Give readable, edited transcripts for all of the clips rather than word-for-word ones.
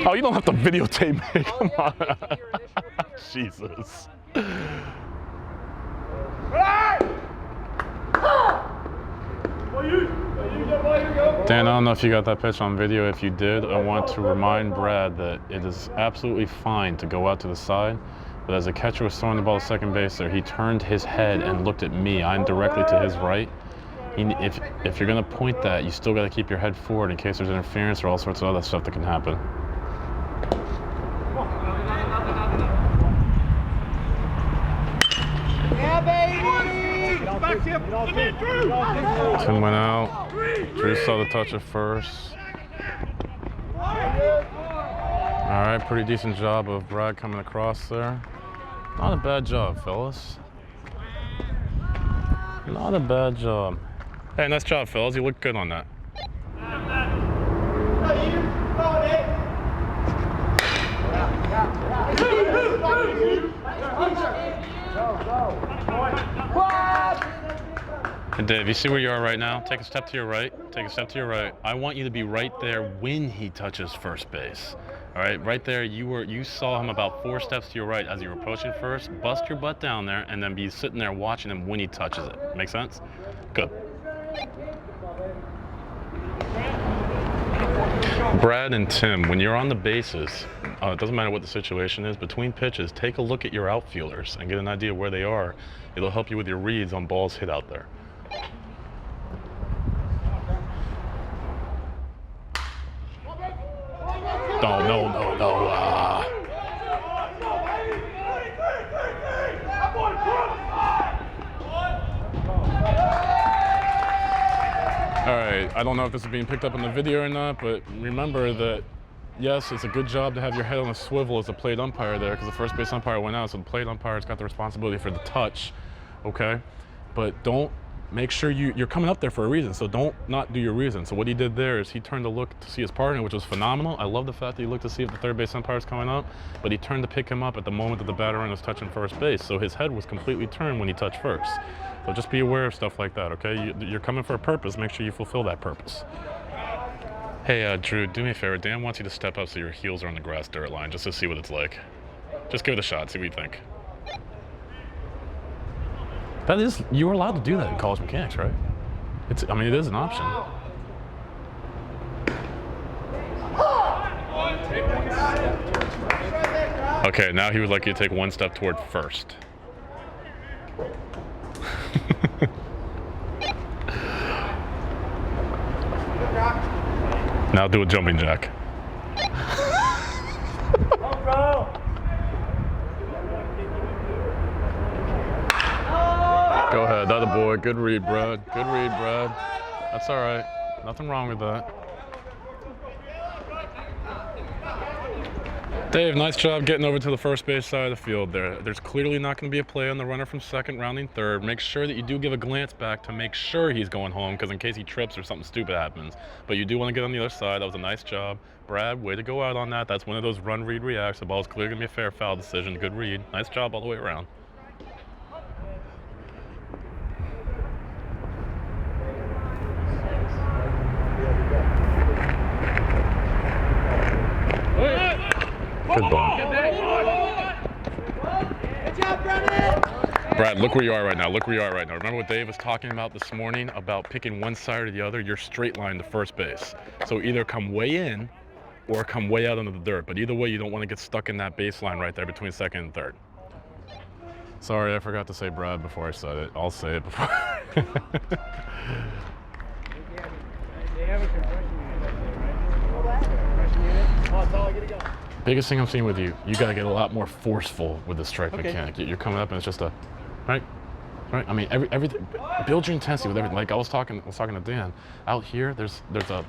Oh, you don't have to videotape me. Come on. Jesus. Dan, I don't know if you got that pitch on video. If you did, I want to remind Brad that it is absolutely fine to go out to the side. But as the catcher was throwing the ball to second base there, he turned his head and looked at me. I'm directly to his right. If you're going to point that, you still got to keep your head forward in case there's interference or all sorts of other stuff that can happen. Yeah, baby! Tim went out. Drew saw the touch at first. All right, pretty decent job of Brad coming across there. Not a bad job, fellas. Not a bad job. Hey, nice job, fellas. You look good on that. Hey, Dave, you see where you are right now? Take a step to your right. Take a step to your right. I want you to be right there when he touches first base. All right, right there, you saw him about 4 steps to your right as you were approaching first. Bust your butt down there and then be sitting there watching him when he touches it. Make sense? Good. Brad and Tim, when you're on the bases, it doesn't matter what the situation is, between pitches, take a look at your outfielders and get an idea where they are. It'll help you with your reads on balls hit out there. Oh, no. All right, I don't know if this is being picked up in the video or not, but remember that, yes, it's a good job to have your head on a swivel as a plate umpire there, because the first base umpire went out, so the plate umpire's got the responsibility for the touch, okay? But don't, make sure you're coming up there for a reason, so don't not do your reason. So what he did there is he turned to look to see his partner, which was phenomenal. I love the fact that he looked to see if the third base umpire is coming up, but he turned to pick him up at the moment that the batter was touching first base, so his head was completely turned when he touched first. So just be aware of stuff like that, okay? You're coming for a purpose, make sure you fulfill that purpose. Hey, Drew, do me a favor. Dan wants you to step up so your heels are on the grass dirt line, just to see what it's like. Just give it a shot, see what you think. That is, you were allowed to do that in college mechanics, right? I mean, it is an option. Okay, now he would like you to take 1 step toward first. Now do a jumping jack. Go ahead, that a boy. Good read, Brad. Good read, Brad. That's all right. Nothing wrong with that. Dave, nice job getting over to the first base side of the field there. There's clearly not going to be a play on the runner from second, rounding third. Make sure that you do give a glance back to make sure he's going home, because in case he trips or something stupid happens. But you do want to get on the other side. That was a nice job. Brad, way to go out on that. That's one of those run, read, reacts. The ball's clearly going to be a fair foul decision. Good read. Nice job all the way around. Good ball. Brad, look where you are right now. Look where you are right now. Remember what Dave was talking about this morning about picking one side or the other? You're straight line to first base. So either come way in or come way out into the dirt. But either way, you don't want to get stuck in that baseline right there between second and third. Sorry, I forgot to say Brad before I said it. I'll say it before. Biggest thing I'm seeing with you, you got to get a lot more forceful with the strike mechanic. You're coming up and it's just a, right? I mean, everything. Build your intensity with everything. Like I was talking to Dan. Out here, there's a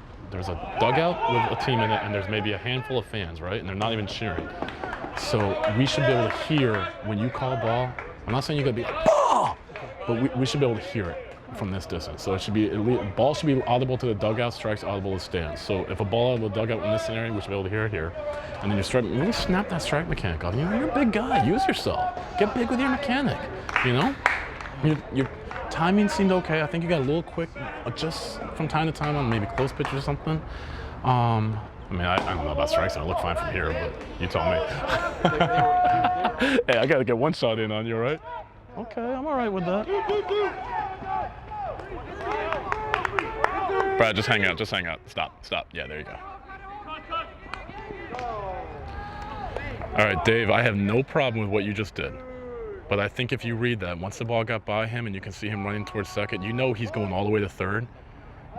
dugout with a team in it, and there's maybe a handful of fans, right? And they're not even cheering. So we should be able to hear when you call ball. I'm not saying you got to be like, ball, but we should be able to hear it from this distance. So it should be, ball should be audible to the dugout, strikes audible to stands. So if a ball out of the dugout in this scenario, we should be able to hear it here. And then you strike, really snap that strike mechanic off. You know, you're a big guy, use yourself. Get big with your mechanic, you know? Your timing seemed okay. I think you got a little quick, just from time to time on maybe close pitch or something. I mean, I don't know about strikes. I look fine from here, but you tell me. Hey, I got to get one shot in on you, right? Okay, I'm all right with that. Brad, just hang out. Just hang out. Stop. Stop. Yeah, there you go. All right, Dave, I have no problem with what you just did. But I think if you read that, once the ball got by him and you can see him running towards second, you know he's going all the way to third.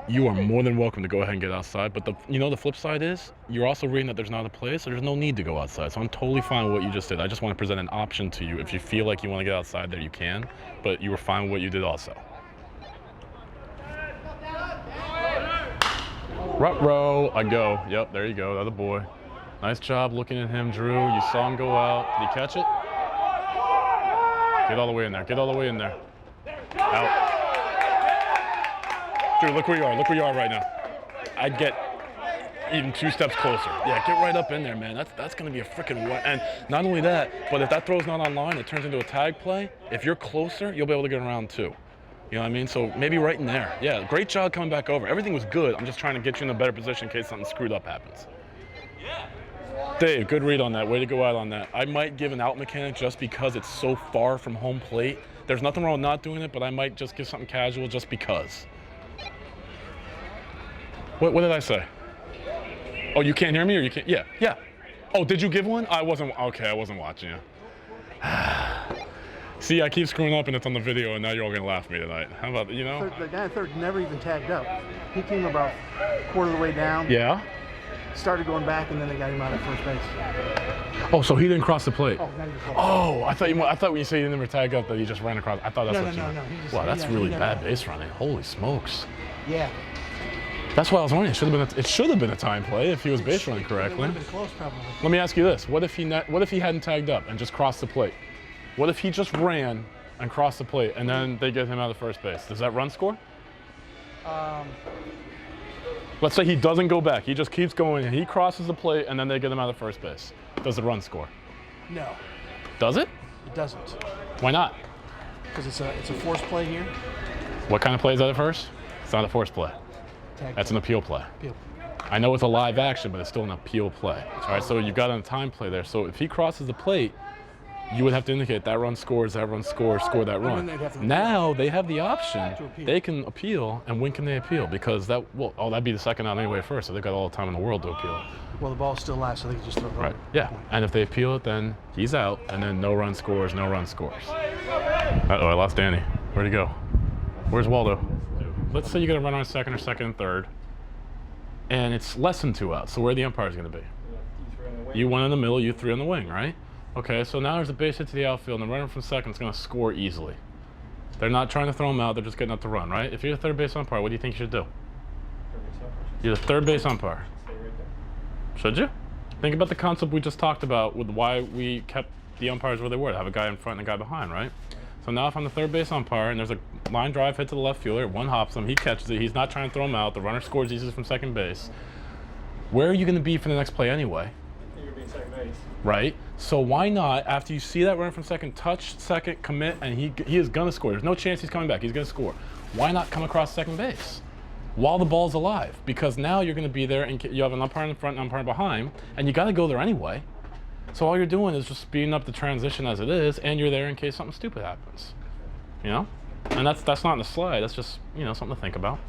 You are more than welcome to go ahead and get outside. But the flip side is you're also reading that there's not a play, so there's no need to go outside. So I'm totally fine with what you just did. I just want to present an option to you. If you feel like you want to get outside there, you can. But you were fine with what you did also. Ruh-roh, I go. Yep, there you go. Another boy. Nice job looking at him, Drew. You saw him go out. Did he catch it? Get all the way in there. Get all the way in there. Out. Drew, look where you are. Look where you are right now. I'd get even 2 steps closer. Yeah, get right up in there, man. That's going to be a freaking wet. And not only that, but if that throw's not on line, it turns into a tag play. If you're closer, you'll be able to get around too. You know what I mean? So maybe right in there. Yeah, great job coming back over. Everything was good. I'm just trying to get you in a better position in case something screwed up happens. Dave, good read on that. Way to go out on that. I might give an out mechanic just because it's so far from home plate. There's nothing wrong with not doing it, but I might just give something casual just because. What did I say? Oh, you can't hear me or you can't? Yeah. Oh, did you give one? I wasn't watching you. See, I keep screwing up and it's on the video and now you're all gonna laugh at me tonight. How about, you know? The guy at third never even tagged up. He came about quarter of the way down. Yeah? Started going back and then they got him out at first base. Oh, so he didn't cross the plate. Oh, not even close. Oh, I thought when you said he never tagged up that he just ran across. I thought that's what you meant. No. Wow, that's really bad base running. Holy smokes. Yeah. That's why I was wondering. It should have been a time play if he was base running correctly. It would have been close, probably. Let me ask you this: what if he hadn't tagged up and just crossed the plate? What if he just ran and crossed the plate and then they get him out of first base? Does that run score? Let's say he doesn't go back. He just keeps going and he crosses the plate and then they get him out of first base. Does the run score? No. Does it? It doesn't. Why not? Because it's a force play here. What kind of play is that at first? It's not a force play. That's an appeal play. I know it's a live action, but it's still an appeal play. All right, so you've got a time play there. So if he crosses the plate, you would have to indicate that run scores, score that run. Now they have the option. They can appeal, and when can they appeal? Because that'd be the second out anyway first, so they've got all the time in the world to appeal. Well, the ball's still live, so they can just throw it. Right, yeah. And if they appeal it, then he's out, and then no run scores. Uh-oh, I lost Danny. Where'd he go? Where's Waldo? Let's say you get a runner on second or second and third, and it's less than 2 outs. So where are the umpires going to be? You 1 in the middle, you 3 on the wing, right? Okay, so now there's a base hit to the outfield, and the runner from second is going to score easily. They're not trying to throw him out, they're just getting up to run, right? If you're the third base umpire, what do you think you should do? You're the third base umpire. Should you? Think about the concept we just talked about with why we kept the umpires where they were, to have a guy in front and a guy behind, right? So now if I'm the third base umpire and there's a line drive hit to the left fielder, one hops him, he catches it, he's not trying to throw him out, the runner scores easily from second base. Where are you going to be for the next play anyway? You're being second base. Right? So why not, after you see that runner from second, touch second, commit, and he is going to score. There's no chance he's coming back. He's going to score. Why not come across second base while the ball's alive? Because now you're going to be there and you have an umpire in front and an umpire behind, and you got to go there anyway. So all you're doing is just speeding up the transition as it is, and you're there in case something stupid happens. You know? And that's not in the slide. That's just, something to think about.